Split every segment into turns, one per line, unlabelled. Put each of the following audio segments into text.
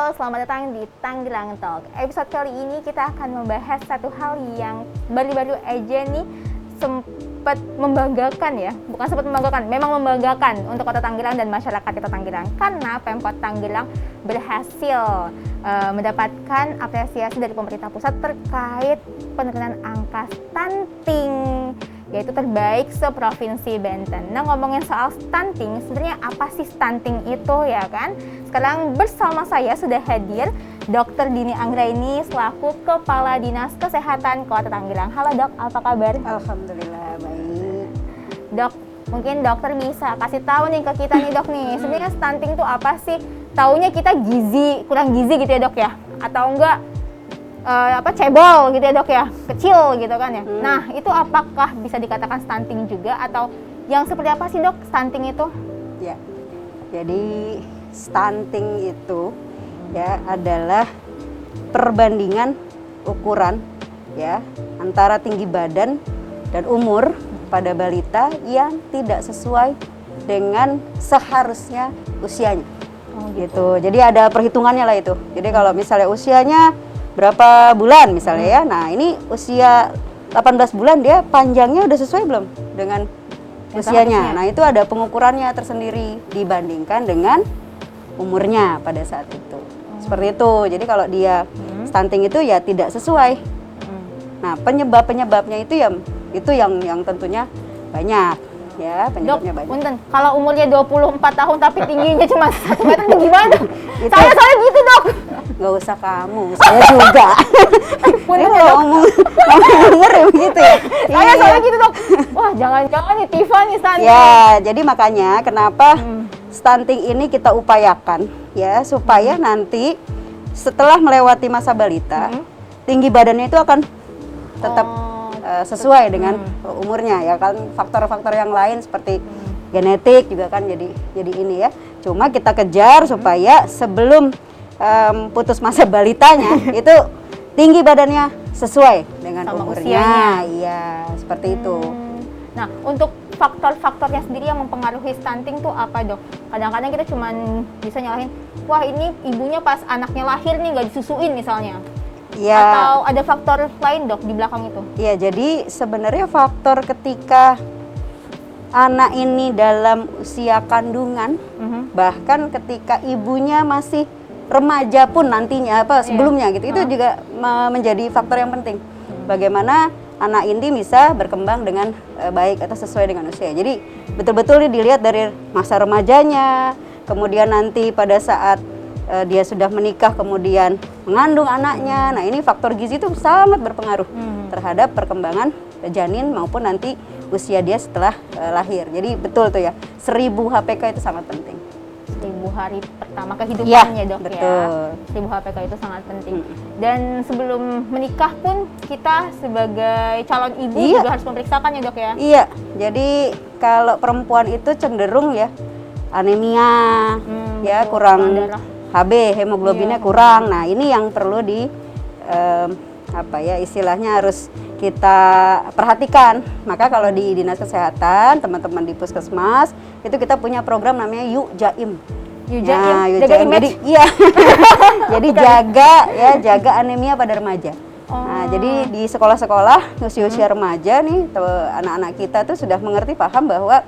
Halo, selamat datang di Tanggerang Talk. Episode kali ini kita akan membahas satu hal yang baru-baru aja nih sempat membanggakan ya. Bukan sempat membanggakan, memang membanggakan untuk Kota Tanggerang dan masyarakat Kota Tanggerang. Karena Pemkot Tanggerang berhasil mendapatkan apresiasi dari pemerintah pusat terkait penurunan angka stunting, yaitu terbaik se-Provinsi Banten. Nah, ngomongin soal stunting, sebenarnya apa sih stunting itu ya kan? Sekarang bersama saya sudah hadir Dr. Dini Anggraini selaku Kepala Dinas Kesehatan Kota Tanggerang. Halo Dok, apa kabar?
Alhamdulillah baik.
Dok, mungkin dokter bisa kasih tahu nih ke kita nih Dok nih, sebenarnya stunting itu apa sih? Taunya kita kurang gizi gitu ya Dok ya? Atau enggak cebol gitu ya Dok ya, kecil gitu kan ya. Nah, itu apakah bisa dikatakan stunting juga atau yang seperti apa sih Dok stunting itu?
Ya, jadi stunting itu ya adalah perbandingan ukuran ya antara tinggi badan dan umur pada balita yang tidak sesuai dengan seharusnya usianya. Gitu. Jadi ada perhitungannya lah itu. Jadi kalau misalnya usianya berapa bulan misalnya ya. Nah, ini usia 18 bulan dia panjangnya udah sesuai belum dengan usianya. Nah, itu ada pengukurannya tersendiri dibandingkan dengan umurnya pada saat itu. Seperti itu. Jadi kalau dia stunting itu ya tidak sesuai. Nah, penyebabnya itu yang tentunya banyak. Ya, penyebabnya banyak.
Punten, kalau umurnya 24 tahun tapi tingginya cuma 1 meter itu gimana? Saya soalnya gitu Dok.
Nggak usah kamu, saya juga.
Punten
ya Dok. Ngomong umur ya begitu ya.
Saya soalnya gitu Dok. Wah, jangan-jangan nih Tifa nih stunting.
Ya, jadi makanya kenapa stunting ini kita upayakan ya supaya nanti setelah melewati masa balita, tinggi badannya itu akan tetap sesuai dengan umurnya ya kan, faktor-faktor yang lain seperti genetik juga kan jadi ini ya. Cuma kita kejar supaya sebelum putus masa balitanya itu tinggi badannya sesuai dengan
sama
umurnya.
Usianya.
Iya, seperti itu.
Nah, untuk faktor-faktornya sendiri yang mempengaruhi stunting tuh apa Dok? Kadang-kadang kita cuma bisa nyalahin, wah ini ibunya pas anaknya lahir nih nggak disusuin misalnya.
Ya.
Atau ada faktor lain Dok di belakang itu?
Ya, jadi sebenarnya faktor ketika anak ini dalam usia kandungan, bahkan ketika ibunya masih remaja pun nantinya sebelumnya gitu, itu juga menjadi faktor yang penting. Bagaimana anak ini bisa berkembang dengan baik atau sesuai dengan usia. Jadi betul-betul dilihat dari masa remajanya, kemudian nanti pada saat dia sudah menikah kemudian mengandung anaknya. Nah, ini faktor gizi itu sangat berpengaruh terhadap perkembangan janin maupun nanti usia dia setelah lahir. Jadi betul tuh ya, 1000 HPK itu sangat penting.
1000 hari pertama kehidupannya Dok
betul.
Ya. 1000 HPK itu sangat penting. Dan sebelum menikah pun kita sebagai calon ibu juga harus memeriksakan ya Dok ya?
Iya, jadi kalau perempuan itu cenderung ya anemia, ya kurang darah. HB, hemoglobinnya kurang. Nah, ini yang perlu istilahnya harus kita perhatikan. Maka kalau di Dinas Kesehatan, teman-teman di Puskesmas, itu kita punya program namanya Yuk Jaim.
Jaga image.
Jadi iya. Jadi jaga anemia pada remaja. Nah, jadi di sekolah-sekolah usia-usia remaja nih, anak-anak kita tuh sudah mengerti, paham bahwa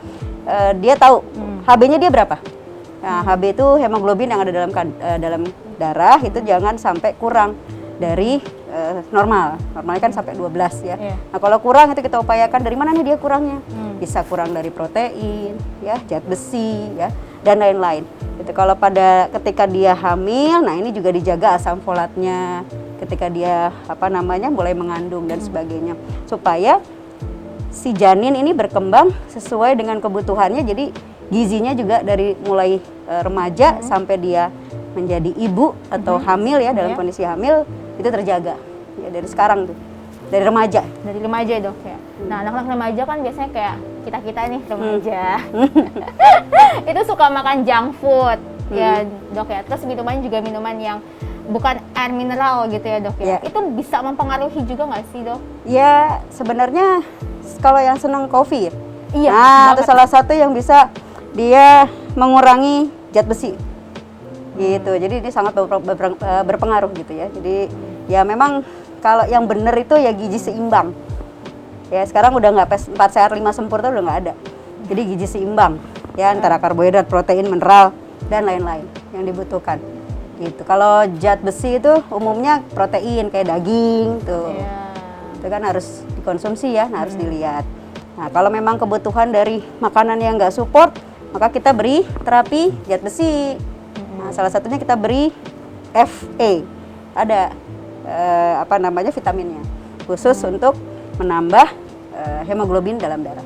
dia tahu HB-nya dia berapa. Nah, HB itu hemoglobin yang ada dalam darah itu jangan sampai kurang dari normal. Normalnya kan sampai 12 ya. Nah, kalau kurang itu kita upayakan dari mana nih dia kurangnya? Bisa kurang dari protein, ya, zat besi, ya, dan lain-lain. Itu kalau ketika dia hamil, nah ini juga dijaga asam folatnya ketika dia mulai mengandung dan sebagainya. Supaya si janin ini berkembang sesuai dengan kebutuhannya. Jadi gizinya juga dari mulai remaja sampai dia menjadi ibu atau hamil ya, dalam kondisi hamil itu terjaga ya dari sekarang tuh, dari remaja
Dok ya. Nah, anak-anak remaja kan biasanya kayak kita nih remaja itu suka makan junk food ya Dok ya. Terus minuman juga minuman yang bukan air mineral gitu ya Dok ya. Itu bisa mempengaruhi juga nggak sih Dok?
Ya, sebenarnya kalau yang senang kopi
Iya.
Nah, itu salah satu yang bisa dia mengurangi zat besi. gitu. Jadi ini sangat berpengaruh gitu ya. Jadi ya memang kalau yang benar itu ya gizi seimbang. Ya sekarang udah nggak 4 sehat 5 sempurna udah nggak ada. Jadi gizi seimbang ya antara karbohidrat, protein, mineral dan lain-lain yang dibutuhkan. Gitu. Kalau zat besi itu umumnya protein kayak daging tuh. Itu kan harus dikonsumsi ya, harus dilihat. Nah, kalau memang kebutuhan dari makanan yang nggak support, maka kita beri terapi zat besi. Nah, salah satunya kita beri Fe. Ada vitaminnya khusus untuk menambah hemoglobin dalam darah.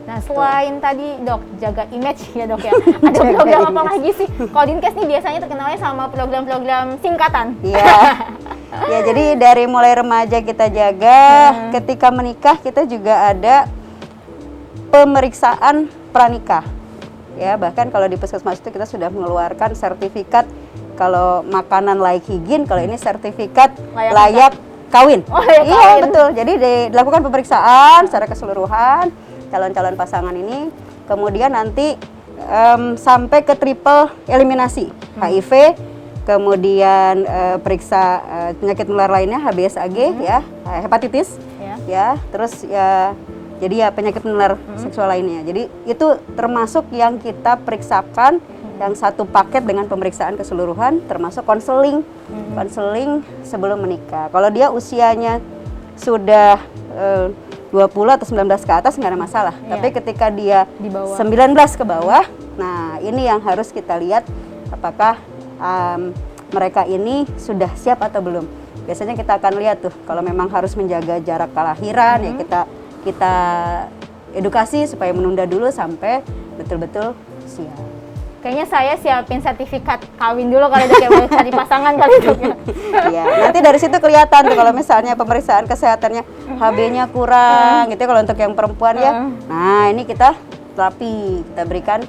Nah, selain tadi dok jaga image ya dok ya, ada program apa lagi sih? Kalau Dinkes nih biasanya terkenalnya sama program-program singkatan.
Iya. Ya jadi dari mulai remaja kita jaga, ketika menikah kita juga ada pemeriksaan pranikah. Ya bahkan kalau di puskesmas itu kita sudah mengeluarkan sertifikat kalau makanan layak higien, kalau ini sertifikat layak kawin.
Oh, layak
iya
kawin.
Betul. Jadi dilakukan pemeriksaan secara keseluruhan calon-calon pasangan ini, kemudian nanti sampai ke triple eliminasi HIV, kemudian periksa penyakit menular lainnya HBsAg ya, hepatitis ya, terus ya jadi ya penyakit menular seksual lainnya. Jadi itu termasuk yang kita periksakan yang satu paket dengan pemeriksaan keseluruhan, termasuk konseling sebelum menikah. Kalau dia usianya sudah 20 atau 19 ke atas nggak ada masalah. Tapi ketika dia 19 ke bawah, nah ini yang harus kita lihat apakah mereka ini sudah siap atau belum. Biasanya kita akan lihat tuh kalau memang harus menjaga jarak kelahiran ya kita edukasi supaya menunda dulu sampai betul-betul siap.
Kayaknya saya siapin sertifikat kawin dulu kali dok ya, buat cari pasangan kali dok ya.
Iya, nanti dari situ kelihatan tuh kalau misalnya pemeriksaan kesehatannya HB-nya kurang gitu ya, kalau untuk yang perempuan ya. Nah, ini kita terapi, kita berikan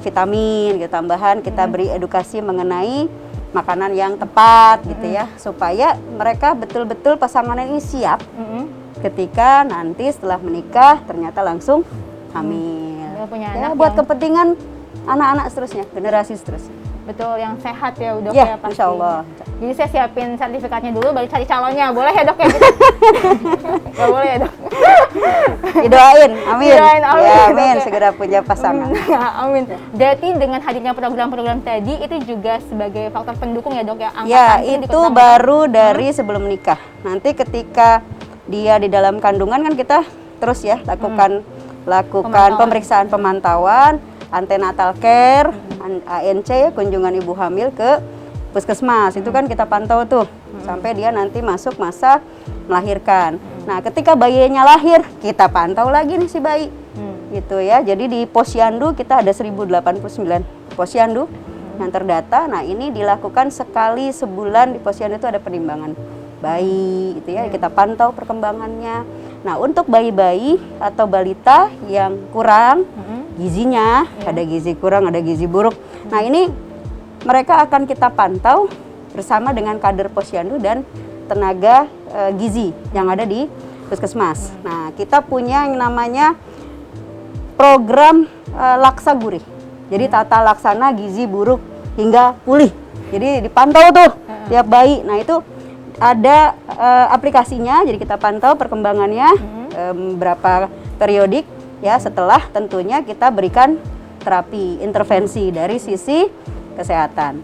vitamin, gitu, tambahan, kita beri edukasi mengenai makanan yang tepat gitu ya, supaya mereka betul-betul pasangan ini siap ketika nanti setelah menikah ternyata langsung hamil.
Punya
Ya,
anak
buat
yang
kepentingan anak-anak seterusnya, generasi seterusnya.
betul yang sehat ya dok
Ya,
ya pasti.
insya Allah.
Jadi saya siapin sertifikatnya dulu baru cari calonnya, boleh ya dok ya? Gak boleh ya dok?
Didoain, amin.
Didoain, amin.
Ya, amin, segera punya pasangan.
Amin. Berarti dengan hadirnya program-program tadi itu juga sebagai faktor pendukung ya dok ya? Angka
Ya,
stunting
itu baru dari sebelum menikah. Nanti ketika dia di dalam kandungan kan kita terus ya lakukan pemeriksaan pemantauan, antenatal care, ANC ya, kunjungan ibu hamil ke puskesmas. Itu kan kita pantau tuh sampai dia nanti masuk masa melahirkan. Nah, ketika bayinya lahir, kita pantau lagi nih si bayi. Gitu ya. Jadi di Posyandu kita ada 1089 Posyandu yang terdata. Nah, ini dilakukan sekali sebulan di Posyandu itu ada penimbangan bayi itu ya, kita pantau perkembangannya. Nah, untuk bayi-bayi atau balita yang kurang gizinya, ada gizi kurang, ada gizi buruk. Nah, ini mereka akan kita pantau bersama dengan kader Posyandu dan tenaga gizi yang ada di puskesmas. Nah, kita punya yang namanya program Laksa Gurih. Jadi tata laksana gizi buruk hingga pulih. Jadi dipantau tuh tiap bayi. Nah, itu ada aplikasinya, jadi kita pantau perkembangannya berapa periodik ya, setelah tentunya kita berikan terapi intervensi dari sisi kesehatan.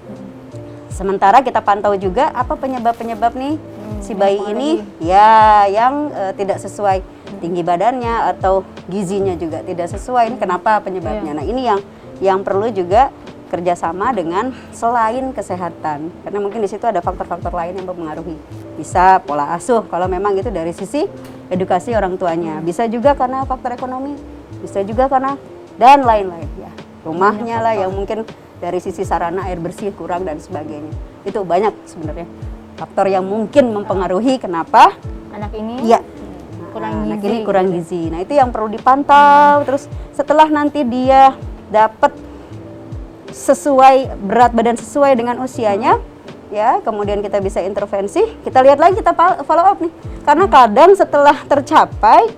Sementara kita pantau juga apa penyebab-penyebab nih si bayi ini ya yang tidak sesuai tinggi badannya atau gizinya juga tidak sesuai. Ini kenapa penyebabnya? Nah, ini yang perlu juga kerjasama dengan selain kesehatan, karena mungkin di situ ada faktor-faktor lain yang mempengaruhi. Bisa pola asuh kalau memang itu dari sisi edukasi orang tuanya, bisa juga karena faktor ekonomi, bisa juga karena dan lain-lain ya, rumahnya lah yang mungkin dari sisi sarana air bersih kurang dan sebagainya. Itu banyak sebenarnya faktor yang mungkin mempengaruhi kenapa
anak ini
kurang gizi. Anak ini kurang gizi. Nah, itu yang perlu dipantau. Terus setelah nanti dia dapat sesuai berat badan sesuai dengan usianya, ya, kemudian kita bisa intervensi, kita lihat lagi, kita follow up nih, karena kadang setelah tercapai,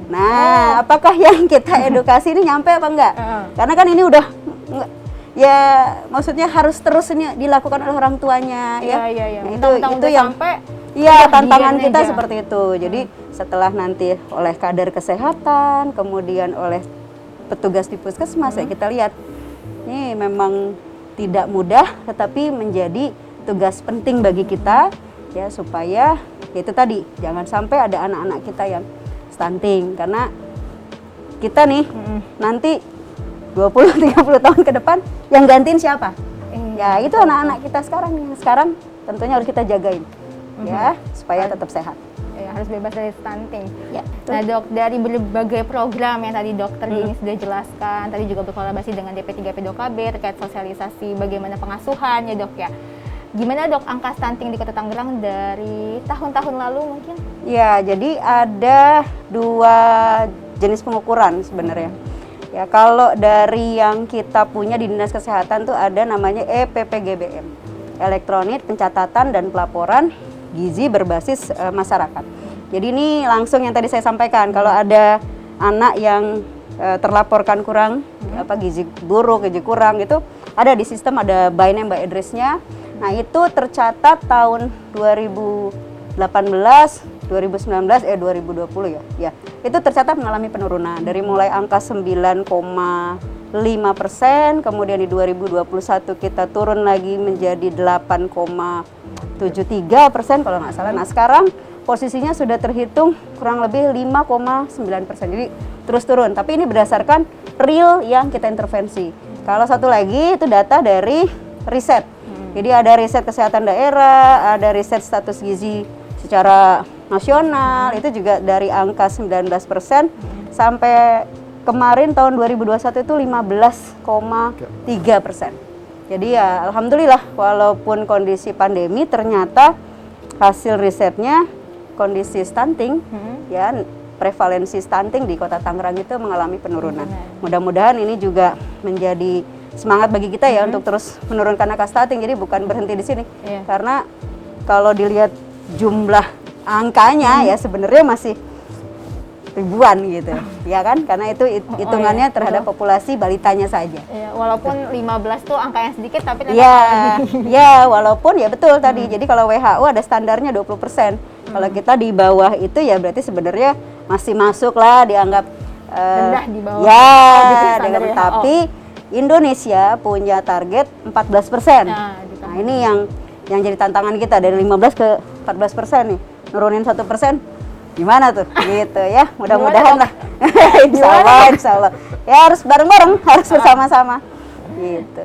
nah apakah yang kita edukasi ini nyampe apa enggak? Karena kan ini udah ya maksudnya harus terus ini dilakukan oleh orang tuanya ya.
Iya.
Nah,
Mentang-mentang
itu
udah
yang
sampai
iya tantangan
diam
kita
aja.
seperti itu. Jadi setelah nanti oleh kader kesehatan, kemudian oleh petugas di puskesmas ya kita lihat ini memang tidak mudah, tetapi menjadi tugas penting bagi kita ya supaya itu tadi jangan sampai ada anak-anak kita yang stunting karena kita nih nanti 20-30 tahun ke depan yang gantiin siapa? Ya itu anak-anak kita sekarang yang sekarang tentunya harus kita jagain ya supaya tetap sehat.
Ya, harus bebas dari stunting.
Ya,
Nah dok, dari berbagai program yang tadi dokter Dini sudah jelaskan, tadi juga berkolaborasi dengan DP3P DOKB terkait sosialisasi bagaimana pengasuhan ya dok ya. Gimana dok angka stunting di Kota Tangerang dari tahun-tahun lalu mungkin?
Ya, jadi ada 2 jenis pengukuran sebenarnya. Ya, kalau dari yang kita punya di Dinas Kesehatan tuh ada namanya EPPGBM, Elektronik Pencatatan dan Pelaporan Gizi Berbasis Masyarakat. Jadi ini langsung yang tadi saya sampaikan, kalau ada anak yang terlaporkan kurang gizi buruk, gizi kurang itu ada di sistem, ada by name by address-nya. Nah, itu tercatat tahun 2018, 2019, 2020 ya. Ya, itu tercatat mengalami penurunan dari mulai angka 9,5%, kemudian di 2021 kita turun lagi menjadi 8,73% kalau nggak salah. Nah, sekarang posisinya sudah terhitung kurang lebih 5,9%. Jadi terus turun, tapi ini berdasarkan real yang kita intervensi. Kalau satu lagi itu data dari riset. Jadi ada riset kesehatan daerah, ada riset status gizi secara nasional, itu juga dari angka 19% sampai kemarin tahun 2021 itu 15,3%. Jadi ya alhamdulillah walaupun kondisi pandemi ternyata hasil risetnya kondisi stunting ya prevalensi stunting di Kota Tangerang itu mengalami penurunan. Mudah-mudahan ini juga menjadi semangat bagi kita ya untuk terus menurunkan angka stunting. Jadi bukan berhenti di sini. Karena kalau dilihat jumlah angkanya ya sebenarnya masih ribuan gitu. Ya kan? Karena itu hitungannya terhadap populasi balitanya saja.
Ya, walaupun 15 tuh angka yang sedikit tapi
ya walaupun ya betul tadi. Jadi kalau WHO ada standarnya 20%. Kalau kita di bawah itu ya berarti sebenarnya masih masuk lah dianggap
rendah di bawah.
Ya, tapi Indonesia punya target 14%. Nah, ini yang jadi tantangan kita dari 15 ke 14% nih. Nurunin 1%. Gimana tuh? Gitu ya. Mudah-mudahan lah. Insya Allah. Ya harus bareng-bareng, harus bersama-sama. Gitu.